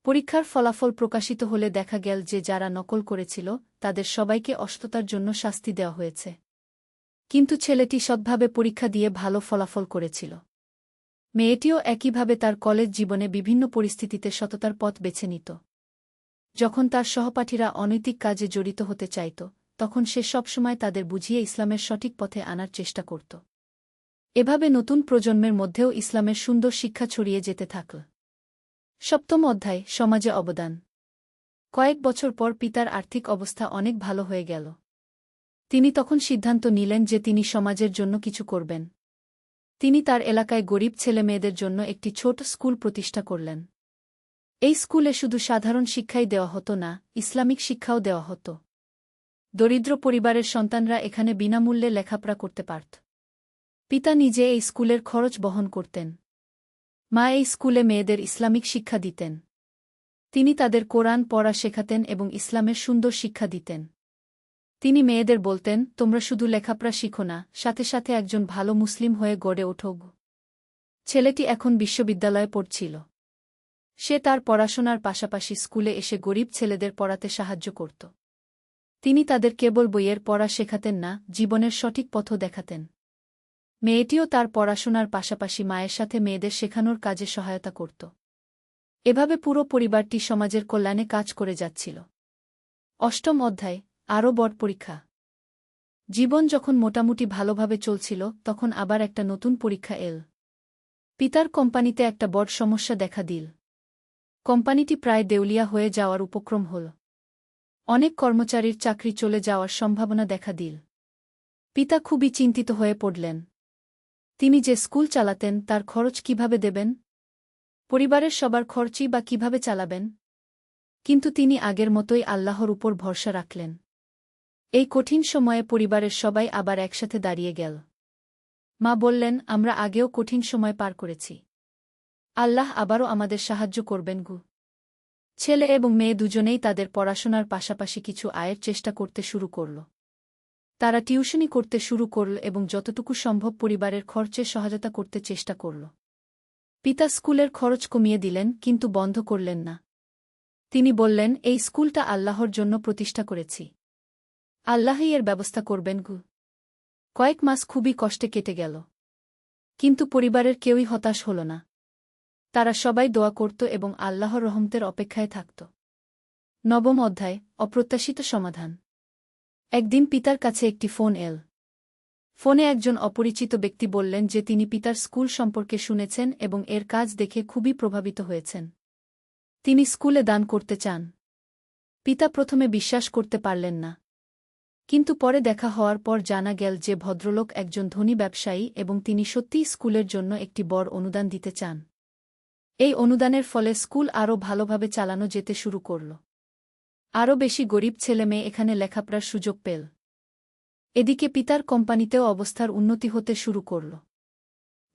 পরীক্ষার ফলাফল প্রকাশিত হলে দেখা গেল যে যারা নকল করেছিল তাদের সবাইকে অসততার জন্য শাস্তি দেওয়া হয়েছে। কিন্তু ছেলেটি সৎভাবে পরীক্ষা দিয়ে ভালো ফলাফল করেছিল। মেয়েটিও একইভাবে তার কলেজ জীবনে বিভিন্ন পরিস্থিতিতে সততার পথ বেছে নিত। যখন তার সহপাঠীরা অনৈতিক কাজে জড়িত হতে চাইত, তখন সে সবসময় তাদের বুঝিয়ে ইসলামের সঠিক পথে আনার চেষ্টা করত। এভাবে নতুন প্রজন্মের মধ্যেও ইসলামের সুন্দর শিক্ষা ছড়িয়ে যেতে থাকল। সপ্তম অধ্যায়, সমাজে অবদান। কয়েক বছর পর পিতার আর্থিক অবস্থা অনেক ভালো হয়ে গেল। তিনি তখন সিদ্ধান্ত নিলেন যে তিনি সমাজের জন্য কিছু করবেন। তিনি তার এলাকায় গরিব ছেলেমেয়েদের জন্য একটি ছোট স্কুল প্রতিষ্ঠা করলেন। এই স্কুলে শুধু সাধারণ শিক্ষাই দেওয়া হতো না, ইসলামিক শিক্ষাও দেওয়া হতো। দরিদ্র পরিবারের সন্তানরা এখানে বিনামূল্যে লেখাপড়া করতে পারত। পিতা নিজে এই স্কুলের খরচ বহন করতেন। মা এই স্কুলে মেয়েদের ইসলামিক শিক্ষা দিতেন। তিনি তাদের কোরআন পড়া শেখাতেন এবং ইসলামের সুন্দর শিক্ষা দিতেন। তিনি মেয়েদের বলতেন, তোমরা শুধু লেখাপড়া শিখো না, সাথে সাথে একজন ভালো মুসলিম হয়ে গড়ে ওঠো। ছেলেটি এখন বিশ্ববিদ্যালয়ে পড়ছিল। সে তার পড়াশোনার পাশাপাশি স্কুলে এসে গরিব ছেলেদের পড়াতে সাহায্য করত। তিনি তাদের কেবল বইয়ের পড়া শেখাতেন না, জীবনের সঠিক পথও দেখাতেন। মেয়েটিও তার পড়াশোনার পাশাপাশি মায়ের সাথে মেয়েদের শেখানোর কাজে সহায়তা করত। এভাবে পুরো পরিবারটি সমাজের কল্যাণে কাজ করে যাচ্ছিল। অষ্টম অধ্যায়, আরও বড় পরীক্ষা। জীবন যখন মোটামুটি ভালোভাবে চলছিল, তখন আবার একটা নতুন পরীক্ষা এল। পিতার কোম্পানিতে একটা বড় সমস্যা দেখা দিল। কোম্পানিটি প্রায় দেউলিয়া হয়ে যাওয়ার উপক্রম হল। অনেক কর্মচারীর চাকরি চলে যাওয়ার সম্ভাবনা দেখা দিল। পিতা খুবই চিন্তিত হয়ে পড়লেন। তিনি যে স্কুল চালাতেন তার খরচ কিভাবে দেবেন? পরিবারের সবার খরচই বা কিভাবে চালাবেন? কিন্তু তিনি আগের মতোই আল্লাহর উপর ভরসা রাখলেন। এই কঠিন সময়ে পরিবারের সবাই আবার একসাথে দাঁড়িয়ে গেল। মা বললেন, আমরা আগেও কঠিন সময় পার করেছি। আল্লাহ আবারও আমাদের সাহায্য করবেন গু। ছেলে এবং মেয়ে দুজনেই তাদের পড়াশোনার পাশাপাশি কিছু আয়ের চেষ্টা করতে শুরু করল। তারা টিউশনি করতে শুরু করল এবং যতটুকু সম্ভব পরিবারের খরচে সহায়তা করতে চেষ্টা করল। পিতা স্কুলের খরচ কমিয়ে দিলেন, কিন্তু বন্ধ করলেন না। তিনি বললেন, এই স্কুলটা আল্লাহর জন্য প্রতিষ্ঠা করেছি। আল্লাহই এর ব্যবস্থা করবেন গু। কয়েক মাস খুবই কষ্টে কেটে গেল। কিন্তু পরিবারের কেউই হতাশ হল না। তারা সবাই দোয়া করত এবং আল্লাহর রহমতের অপেক্ষায় থাকত। নবম অধ্যায়, অপ্রত্যাশিত সমাধান। একদিন পিতার কাছে একটি ফোন এল। ফোনে একজন অপরিচিত ব্যক্তি বললেন যে তিনি পিতার স্কুল সম্পর্কে শুনেছেন এবং এর কাজ দেখে খুবই প্রভাবিত হয়েছেন। তিনি স্কুলে দান করতে চান। পিতা প্রথমে বিশ্বাস করতে পারলেন না। কিন্তু পরে দেখা হওয়ার পর জানা গেল যে ভদ্রলোক একজন ধনী ব্যবসায়ী এবং তিনি সত্যিই স্কুলের জন্য একটি বড় অনুদান দিতে চান। এই অনুদানের ফলে স্কুল আরও ভালোভাবে চালানো যেতে শুরু করল। আরও বেশি গরিব ছেলেমেয়ে এখানে লেখাপড়ার সুযোগ পেল। এদিকে পিতার কোম্পানিতেও অবস্থার উন্নতি হতে শুরু করল।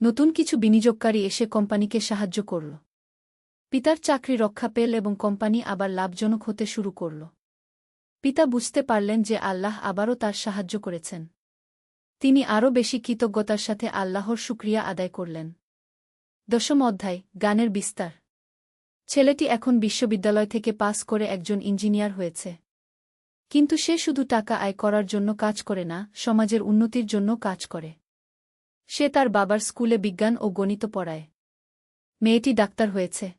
নতুন কিছু বিনিয়োগকারী এসে কোম্পানিকে সাহায্য করল। পিতার চাকরি রক্ষা পেল এবং কোম্পানি আবার লাভজনক হতে শুরু করল। পিতা বুঝতে পারলেন যে আল্লাহ আবারও তার সাহায্য করেছেন। তিনি আরও বেশি কৃতজ্ঞতার সাথে আল্লাহর শুকরিয়া আদায় করলেন। দশম অধ্যায়, গানের বিস্তার। ছেলেটি এখন বিশ্ববিদ্যালয় থেকে পাস করে একজন ইঞ্জিনিয়ার হয়েছে। কিন্তু সে শুধু টাকা আয় করার জন্য কাজ করে না, সমাজের উন্নতির জন্য কাজ করে। সে তার বাবার স্কুলে বিজ্ঞান ও গণিত পড়ায়। মেয়েটি ডাক্তার হয়েছে।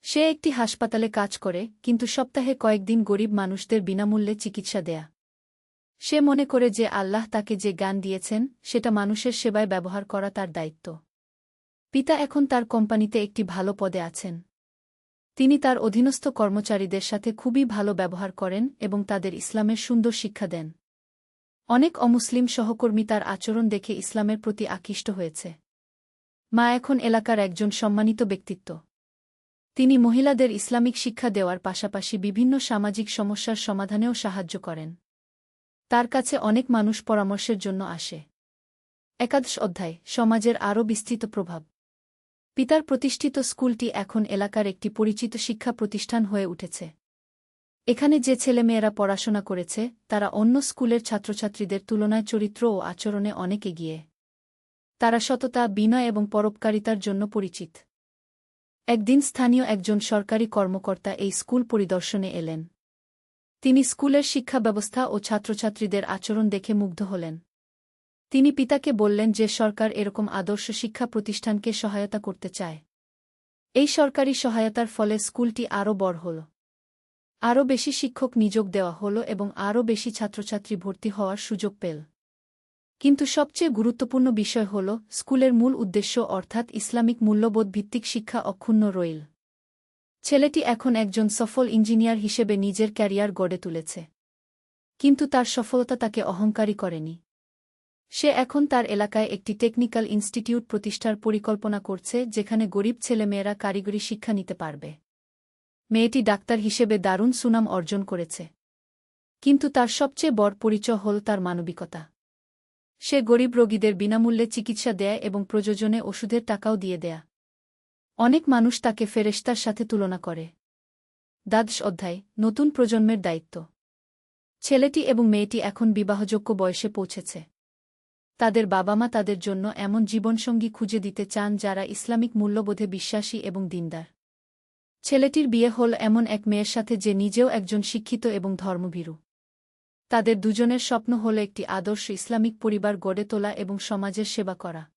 সে একটি হাসপাতালে কাজ করে, কিন্তু সপ্তাহে কয়েকদিন গরিব মানুষদের বিনামূল্যে চিকিৎসা দেয়া। সে মনে করে যে আল্লাহ তাকে যে জ্ঞান দিয়েছেন সেটা মানুষের সেবায় ব্যবহার করা তার দায়িত্ব। পিতা এখন তার কোম্পানিতে একটি ভালো পদে আছেন। তিনি তার অধীনস্থ কর্মচারীদের সাথে খুবই ভালো ব্যবহার করেন এবং তাদের ইসলামের সুন্দর শিক্ষা দেন। অনেক অমুসলিম সহকর্মী তার আচরণ দেখে ইসলামের প্রতি আকৃষ্ট হয়েছে। মা এখন এলাকার একজন সম্মানিত ব্যক্তিত্ব। তিনি মহিলাদের ইসলামিক শিক্ষা দেওয়ার পাশাপাশি বিভিন্ন সামাজিক সমস্যার সমাধানেও সাহায্য করেন। তার কাছে অনেক মানুষ পরামর্শের জন্য আসে। একাদশ অধ্যায়, সমাজের আরও বিস্তৃত প্রভাব। পিতার প্রতিষ্ঠিত স্কুলটি এখন এলাকার একটি পরিচিত শিক্ষা প্রতিষ্ঠান হয়ে উঠেছে। এখানে যে ছেলেমেয়েরা পড়াশোনা করেছে তারা অন্য স্কুলের ছাত্রছাত্রীদের তুলনায় চরিত্র ও আচরণে অনেক এগিয়ে। তারা সততা, বিনয় এবং পরোপকারিতার জন্য পরিচিত। একদিন স্থানীয় একজন সরকারি কর্মকর্তা এই স্কুল পরিদর্শনে এলেন। তিনি স্কুলের শিক্ষা ব্যবস্থা ও ছাত্রছাত্রীদের আচরণ দেখে মুগ্ধ হলেন। তিনি পিতাকে বললেন যে সরকার এরকম আদর্শ শিক্ষা প্রতিষ্ঠানকে সহায়তা করতে চায়। এই সরকারি সহায়তার ফলে স্কুলটি আরও বড় হল। আরও বেশি শিক্ষক নিয়োগ দেওয়া হল এবং আরও বেশি ছাত্রছাত্রী ভর্তি হওয়ার সুযোগ পেল। কিন্তু সবচেয়ে গুরুত্বপূর্ণ বিষয় হল স্কুলের মূল উদ্দেশ্য অর্থাৎ ইসলামিক মূল্যবোধ ভিত্তিক শিক্ষা অক্ষুণ্ণ রইল। ছেলেটি এখন একজন সফল ইঞ্জিনিয়ার হিসেবে নিজের ক্যারিয়ার গড়ে তুলেছে। কিন্তু তার সফলতা তাকে অহংকারী করেনি। সে এখন তার এলাকায় একটি টেকনিক্যাল ইনস্টিটিউট প্রতিষ্ঠার পরিকল্পনা করছে যেখানে গরিব ছেলেমেয়েরা কারিগরি শিক্ষা নিতে পারবে। মেয়েটি ডাক্তার হিসেবে দারুণ সুনাম অর্জন করেছে। কিন্তু তার সবচেয়ে বড় পরিচয় হল তার মানবিকতা। সে গরিব রোগীদের বিনামূল্যে চিকিৎসা দেয় এবং প্রয়োজনে ওষুধের টাকাও দিয়ে দেয়। অনেক মানুষ তাকে ফেরেশতার সাথে তুলনা করে। দ্বাদশ অধ্যায়, নতুন প্রজন্মের দায়িত্ব। ছেলেটি এবং মেয়েটি এখন বিবাহযোগ্য বয়সে পৌঁছেছে। তাদের বাবা মা তাদের জন্য এমন জীবনসঙ্গী খুঁজে দিতে চান যারা ইসলামিক মূল্যবোধে বিশ্বাসী এবং দিনদার। ছেলেটির বিয়ে হল এমন এক মেয়ের সাথে যে নিজেও একজন শিক্ষিত এবং ধর্মভীরু। তাদের দুজনের স্বপ্ন হল একটি আদর্শ ইসলামিক পরিবার গড়ে তোলা এবং সমাজের সেবা করা।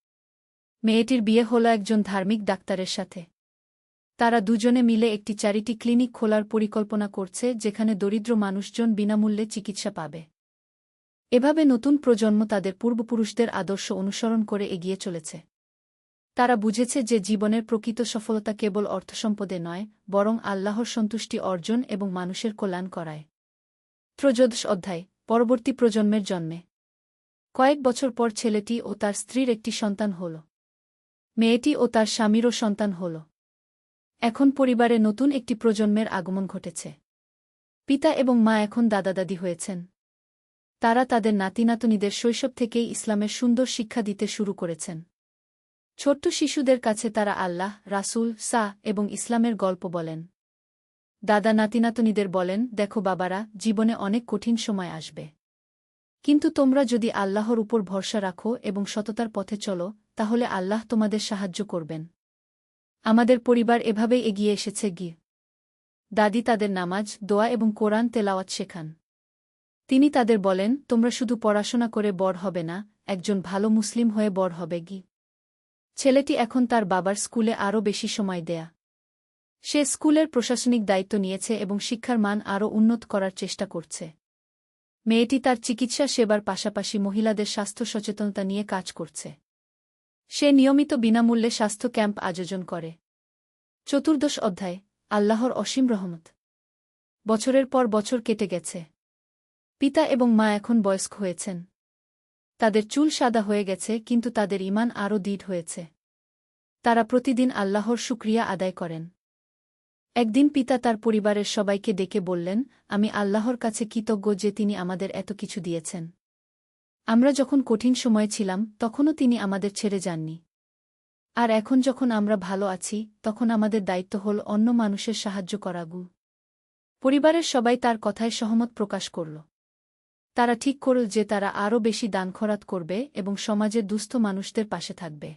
মেয়েটির বিয়ে হল একজন ধার্মিক ডাক্তারের সাথে। তারা দুজনে মিলে একটি চ্যারিটি ক্লিনিক খোলার পরিকল্পনা করছে যেখানে দরিদ্র মানুষজন বিনামূল্যে চিকিৎসা পাবে। এভাবে নতুন প্রজন্ম তাদের পূর্বপুরুষদের আদর্শ অনুসরণ করে এগিয়ে চলেছে। তারা বুঝেছে যে জীবনের প্রকৃত সফলতা কেবল অর্থসম্পদে নয়, বরং আল্লাহর সন্তুষ্টি অর্জন এবং মানুষের কল্যাণ করায়। ত্রয়োদশ অধ্যায়, পরবর্তী প্রজন্মের জন্মে। কয়েক বছর পর ছেলেটি ও তার স্ত্রীর একটি সন্তান হল। মেয়েটি ও তার স্বামীরও সন্তান হল। এখন পরিবারে নতুন একটি প্রজন্মের আগমন ঘটেছে। পিতা এবং মা এখন দাদা দাদি হয়েছেন। তারা তাদের নাতিনাতনীদের শৈশব থেকেই ইসলামের সুন্দর শিক্ষা দিতে শুরু করেছেন। ছোট্ট শিশুদের কাছে তারা আল্লাহ, রাসূল, এবং ইসলামের গল্প বলেন। দাদা নাতিনাতনীদের বলেন, দেখো বাবারা, জীবনে অনেক কঠিন সময় আসবে। কিন্তু তোমরা যদি আল্লাহর উপর ভরসা রাখো এবং সততার পথে চলো, তাহলে আল্লাহ তোমাদের সাহায্য করবেন। আমাদের পরিবার এভাবেই এগিয়ে এসেছে। দাদি তাদের নামাজ, দোয়া এবং কোরআন তেলাওয়াত শেখান। তিনি তাদের বলেন, তোমরা শুধু পড়াশোনা করে বড় হবে না, একজন ভালো মুসলিম হয়ে বড় হবে। ছেলেটি এখন তার বাবার স্কুলে আরও বেশি সময় দেয়া। সে স্কুলের প্রশাসনিক দায়িত্ব নিয়েছে এবং শিক্ষার মান আরও উন্নত করার চেষ্টা করছে। মেয়েটি তার চিকিৎসা সেবার পাশাপাশি মহিলাদের স্বাস্থ্য সচেতনতা নিয়ে কাজ করছে। সে নিয়মিত বিনামূল্যে স্বাস্থ্য ক্যাম্প আয়োজন করে। 14 অধ্যায়, আল্লাহর অসীম রহমত। বছরের পর বছর কেটে গেছে। পিতা এবং মা এখন বয়স্ক হয়েছেন। তাদের চুল সাদা হয়ে গেছে, কিন্তু তাদের ঈমান আরও দৃঢ় হয়েছে। তারা প্রতিদিন আল্লাহর শুকরিয়া আদায় করেন। একদিন পিতা তার পরিবারের সবাইকে ডেকে বললেন, আমি আল্লাহর কাছে কৃতজ্ঞ যে তিনি আমাদের এত কিছু দিয়েছেন। আমরা যখন কঠিন সময়ে ছিলাম, তখনও তিনি আমাদের ছেড়ে যাননি। আর এখন যখন আমরা ভালো আছি, তখন আমাদের দায়িত্ব হল অন্য মানুষের সাহায্য করা। পরিবারের সবাই তার কথায় সহমত প্রকাশ করল। তারা ঠিক করল যে তারা আরও বেশি দান খয়রাত করবে এবং সমাজের দুস্থ মানুষদের পাশে থাকবে।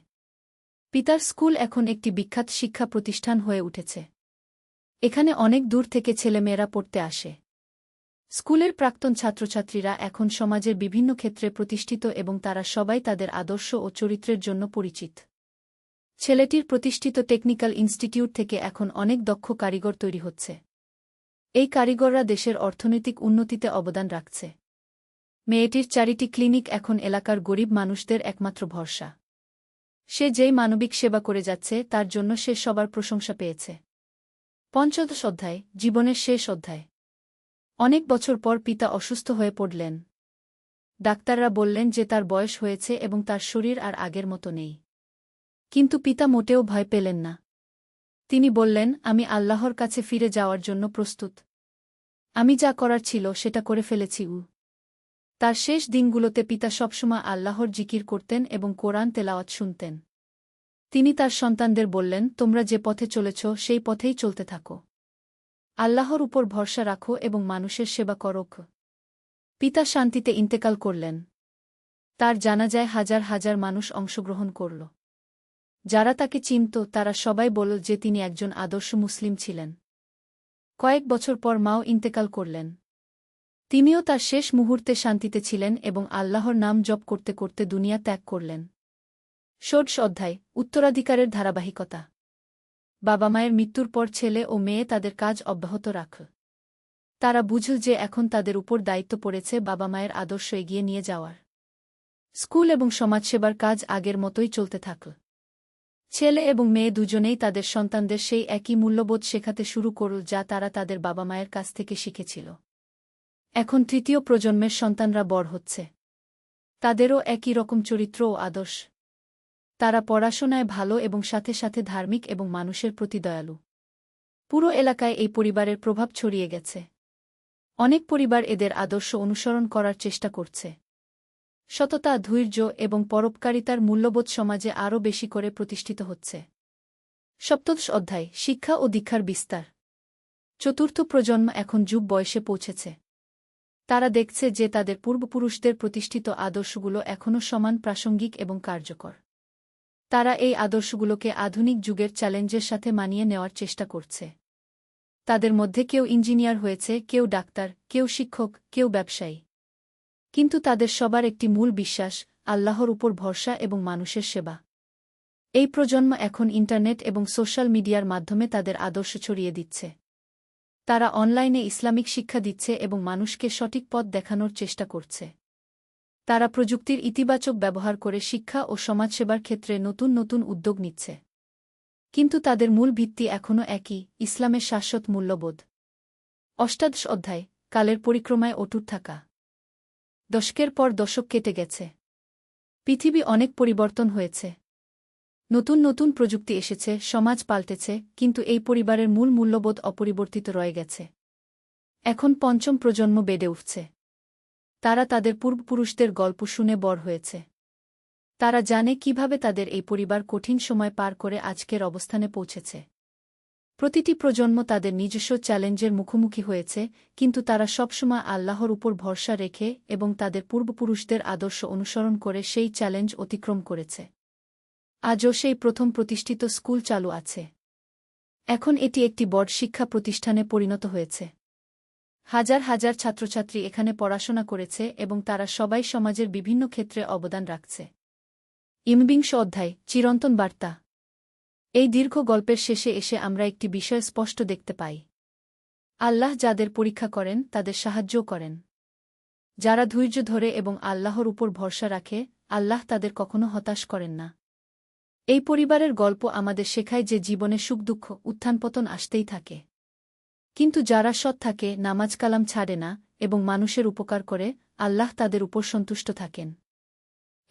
পিতার স্কুল এখন একটি বিখ্যাত শিক্ষা প্রতিষ্ঠান হয়ে উঠেছে। এখানে অনেক দূর থেকে ছেলেমেয়েরা পড়তে আসে। স্কুলের প্রাক্তন ছাত্রছাত্রীরা এখন সমাজের বিভিন্ন ক্ষেত্রে প্রতিষ্ঠিত এবং তারা সবাই তাদের আদর্শ ও চরিত্রের জন্য পরিচিত। ছেলেটির প্রতিষ্ঠিত টেকনিক্যাল ইনস্টিটিউট থেকে এখন অনেক দক্ষ কারিগর তৈরি হচ্ছে। এই কারিগররা দেশের অর্থনৈতিক উন্নতিতে অবদান রাখছে। মেয়েটির চ্যারিটি ক্লিনিক এখন এলাকার গরিব মানুষদের একমাত্র ভরসা। সে যেই মানবিক সেবা করে যাচ্ছে, তার জন্য সে সবার প্রশংসা পেয়েছে। 15 অধ্যায়, জীবনের শেষ অধ্যায়। অনেক বছর পর পিতা অসুস্থ হয়ে পড়লেন। ডাক্তাররা বললেন যে তার বয়স হয়েছে এবং তার শরীর আর আগের মতো নেই। কিন্তু পিতা মোটেও ভয় পেলেন না। তিনি বললেন, আমি আল্লাহর কাছে ফিরে যাওয়ার জন্য প্রস্তুত। আমি যা করার ছিল সেটা করে ফেলেছি। তার শেষ দিনগুলোতে পিতা সবসময় আল্লাহর জিকির করতেন এবং কোরআন তেলাওয়াত শুনতেন। তিনি তার সন্তানদের বললেন, তোমরা যে পথে চলেছ সেই পথেই চলতে থাকো। আল্লাহর উপর ভরসা রাখো এবং মানুষের সেবা করো। পিতা শান্তিতে ইন্তেকাল করলেন। তার জানাজায় হাজার হাজার মানুষ অংশগ্রহণ করল। যারা তাকে চিনত তারা সবাই বলল যে তিনি একজন আদর্শ মুসলিম ছিলেন। কয়েক বছর পর মাও ইন্তেকাল করলেন। তিনিও তার শেষ মুহূর্তে শান্তিতে ছিলেন এবং আল্লাহর নাম জপ করতে করতে দুনিয়া ত্যাগ করলেন। 16 অধ্যায়, উত্তরাধিকারের ধারাবাহিকতা। বাবা মায়ের মৃত্যুর পর ছেলে ও মেয়ে তাদের কাজ অব্যাহত রাখ। তারা বুঝল যে এখন তাদের উপর দায়িত্ব পড়েছে বাবা মায়ের আদর্শ এগিয়ে নিয়ে যাওয়ার। স্কুল এবং সমাজসেবার কাজ আগের মতোই চলতে থাকল। ছেলে এবং মেয়ে দুজনেই তাদের সন্তানদের সেই একই মূল্যবোধ শেখাতে শুরু করল যা তারা তাদের বাবা মায়ের কাছ থেকে শিখেছিল। এখন তৃতীয় প্রজন্মের সন্তানরা বড় হচ্ছে। তাদেরও একই রকম চরিত্র ও আদর্শ। তারা পড়াশোনায় ভালো এবং সাথে সাথে ধার্মিক এবং মানুষের প্রতি দয়ালু। পুরো এলাকায় এই পরিবারের প্রভাব ছড়িয়ে গেছে। অনেক পরিবার এদের আদর্শ অনুসরণ করার চেষ্টা করছে। সততা, ধৈর্য এবং পরোপকারিতার মূল্যবোধ সমাজে আরও বেশি করে প্রতিষ্ঠিত হচ্ছে। 17 অধ্যায়, শিক্ষা ও দীক্ষার বিস্তার। চতুর্থ প্রজন্ম এখন যুব বয়সে পৌঁছেছে। তারা দেখছে যে তাদের পূর্বপুরুষদের প্রতিষ্ঠিত আদর্শগুলো এখনও সমান প্রাসঙ্গিক এবং কার্যকর। তারা এই আদর্শগুলোকে আধুনিক যুগের চ্যালেঞ্জের সাথে মানিয়ে নেওয়ার চেষ্টা করছে। তাদের মধ্যে কেউ ইঞ্জিনিয়ার হয়েছে, কেউ ডাক্তার, কেউ শিক্ষক, কেউ ব্যবসায়ী। কিন্তু তাদের সবার একটি মূল বিশ্বাস, আল্লাহর উপর ভরসা এবং মানুষের সেবা। এই প্রজন্ম এখন ইন্টারনেট এবং সোশ্যাল মিডিয়ার মাধ্যমে তাদের আদর্শ ছড়িয়ে দিচ্ছে। তারা অনলাইনে ইসলামিক শিক্ষা দিচ্ছে এবং মানুষকে সঠিক পথ দেখানোর চেষ্টা করছে। তারা প্রযুক্তির ইতিবাচক ব্যবহার করে শিক্ষা ও সমাজসেবার ক্ষেত্রে নতুন নতুন উদ্যোগ নিচ্ছে। কিন্তু তাদের মূল ভিত্তি এখনও একই, ইসলামের শাশ্বত মূল্যবোধ। 18 অধ্যায়, কালের পরিক্রমায় অটুট থাকা। দশকের পর দশক কেটে গেছে। পৃথিবী অনেক পরিবর্তন হয়েছে। নতুন নতুন প্রযুক্তি এসেছে, সমাজ পাল্টেছে, কিন্তু এই পরিবারের মূল মূল্যবোধ অপরিবর্তিত রয়ে গেছে। এখন পঞ্চম প্রজন্ম বেড়ে উঠছে। তারা তাদের পূর্বপুরুষদের গল্প শুনে বড় হয়েছে। তারা জানে কিভাবে তাদের এই পরিবার কঠিন সময় পার করে আজকের অবস্থানে পৌঁছেছে। প্রতিটি প্রজন্ম তাদের নিজস্ব চ্যালেঞ্জের মুখোমুখি হয়েছে, কিন্তু তারা সবসময় আল্লাহর উপর ভরসা রেখে এবং তাদের পূর্বপুরুষদের আদর্শ অনুসরণ করে সেই চ্যালেঞ্জ অতিক্রম করেছে। আজও সেই প্রথম প্রতিষ্ঠিত স্কুল চালু আছে। এখন এটি একটি বড় শিক্ষা প্রতিষ্ঠানে পরিণত হয়েছে। হাজার হাজার ছাত্রছাত্রী এখানে পড়াশোনা করেছে এবং তারা সবাই সমাজের বিভিন্ন ক্ষেত্রে অবদান রাখছে। বিংশ অধ্যায়, চিরন্তন বার্তা। এই দীর্ঘ গল্পের শেষে এসে আমরা একটি বিষয় স্পষ্ট দেখতে পাই। আল্লাহ যাদের পরীক্ষা করেন তাদের সাহায্যও করেন। যারা ধৈর্য ধরে এবং আল্লাহর উপর ভরসা রাখে, আল্লাহ তাদের কখনো হতাশ করেন না। এই পরিবারের গল্প আমাদের শেখায় যে জীবনে সুখ দুঃখ উত্থানপতন আসতেই থাকে। কিন্তু যারা সৎ থাকে, নামাজ কালাম ছাড়ে না এবং মানুষের উপকার করে, আল্লাহ তাদের উপর সন্তুষ্ট থাকেন।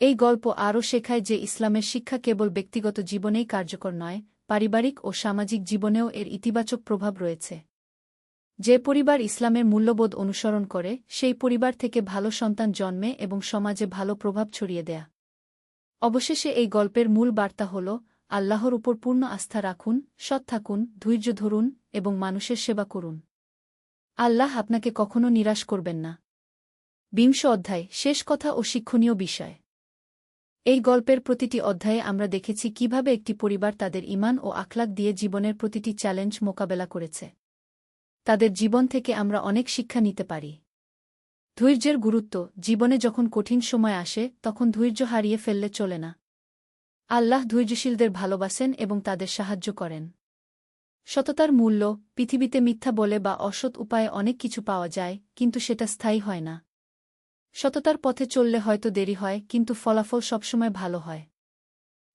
এই গল্প আরও শেখায় যে ইসলামের শিক্ষা কেবল ব্যক্তিগত জীবনেই কার্যকর নয়, পারিবারিক ও সামাজিক জীবনেও এর ইতিবাচক প্রভাব রয়েছে। যে পরিবার ইসলামের মূল্যবোধ অনুসরণ করে, সেই পরিবার থেকে ভালো সন্তান জন্মে এবং সমাজে ভালো প্রভাব ছড়িয়ে দেয়। অবশেষে এই গল্পের মূল বার্তা হল, আল্লাহর উপর পূর্ণ আস্থা রাখুন, সৎ থাকুন, ধৈর্য ধরুন এবং মানুষের সেবা করুন। আল্লাহ আপনাকে কখনো নিরাশ করবেন না। বিংশ অধ্যায়, শেষ কথা ও শিক্ষণীয় বিষয়। এই গল্পের প্রতিটি অধ্যায়ে আমরা দেখেছি কিভাবে একটি পরিবার তাদের ঈমান ও আখলাক দিয়ে জীবনের প্রতিটি চ্যালেঞ্জ মোকাবেলা করেছে। তাদের জীবন থেকে আমরা অনেক শিক্ষা নিতে পারি। ধৈর্যের গুরুত্ব, জীবনে যখন কঠিন সময় আসে তখন ধৈর্য হারিয়ে ফেললে চলে না। আল্লাহ ধৈর্যশীলদের ভালোবাসেন এবং তাদের সাহায্য করেন। সততার মূল্য, পৃথিবীতে মিথ্যা বলে বা অসৎ উপায়ে অনেক কিছু পাওয়া যায়, কিন্তু সেটা স্থায়ী হয় না। সততার পথে চললে হয়তো দেরি হয়, কিন্তু ফলাফল সবসময় ভালো হয়।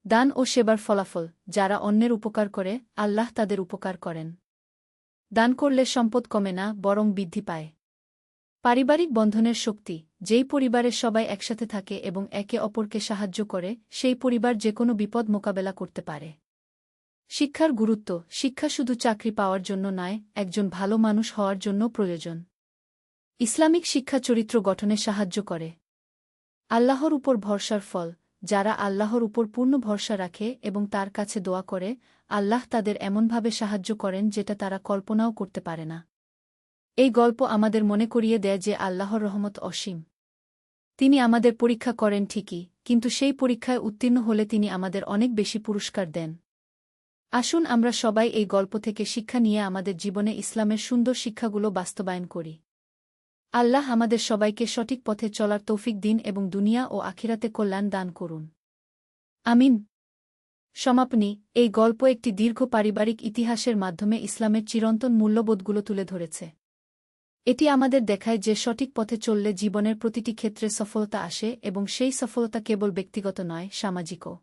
দান ও সেবার ফলাফল, যারা অন্যের উপকার করে, আল্লাহ তাদের উপকার করেন। দান করলে সম্পদ কমে না, বরং বৃদ্ধি পায়। পারিবারিক বন্ধনের শক্তি, যেই পরিবারের সবাই একসাথে থাকে এবং একে অপরকে সাহায্য করে, সেই পরিবার যেকোনো বিপদ মোকাবেলা করতে পারে। শিক্ষার গুরুত্ব, শিক্ষা শুধু চাকরি পাওয়ার জন্য নয়, একজন ভালো মানুষ হওয়ার জন্য প্রয়োজন। ইসলামিক শিক্ষা চরিত্র গঠনে সাহায্য করে। আল্লাহর উপর ভরসার ফল, যারা আল্লাহর উপর পূর্ণ ভরসা রাখে এবং তার কাছে দোয়া করে, আল্লাহ তাদের এমনভাবে সাহায্য করেন যেটা তারা কল্পনাও করতে পারে না। এই গল্প আমাদের মনে করিয়ে দেয় যে আল্লাহর রহমত অসীম। তিনি আমাদের পরীক্ষা করেন ঠিকই, কিন্তু সেই পরীক্ষায় উত্তীর্ণ হলে তিনি আমাদের অনেক বেশি পুরস্কার দেন। আসুন আমরা সবাই এই গল্প থেকে শিক্ষা নিয়ে আমাদের জীবনে ইসলামের সুন্দর শিক্ষাগুলো বাস্তবায়ন করি। আল্লাহ আমাদের সবাইকে সঠিক পথে চলার তৌফিক দিন এবং দুনিয়া ও আখিরাতে কল্যাণ দান করুন। আমিন। সমাপনী, এই গল্প একটি দীর্ঘ পারিবারিক ইতিহাসের মাধ্যমে ইসলামের চিরন্তন মূল্যবোধগুলো তুলে ধরেছে। এটি আমাদের দেখায় যে সঠিক পথে চললে জীবনের প্রতিটি ক্ষেত্রে সফলতা আসে এবং সেই সফলতা কেবল ব্যক্তিগত নয়, সামাজিকও।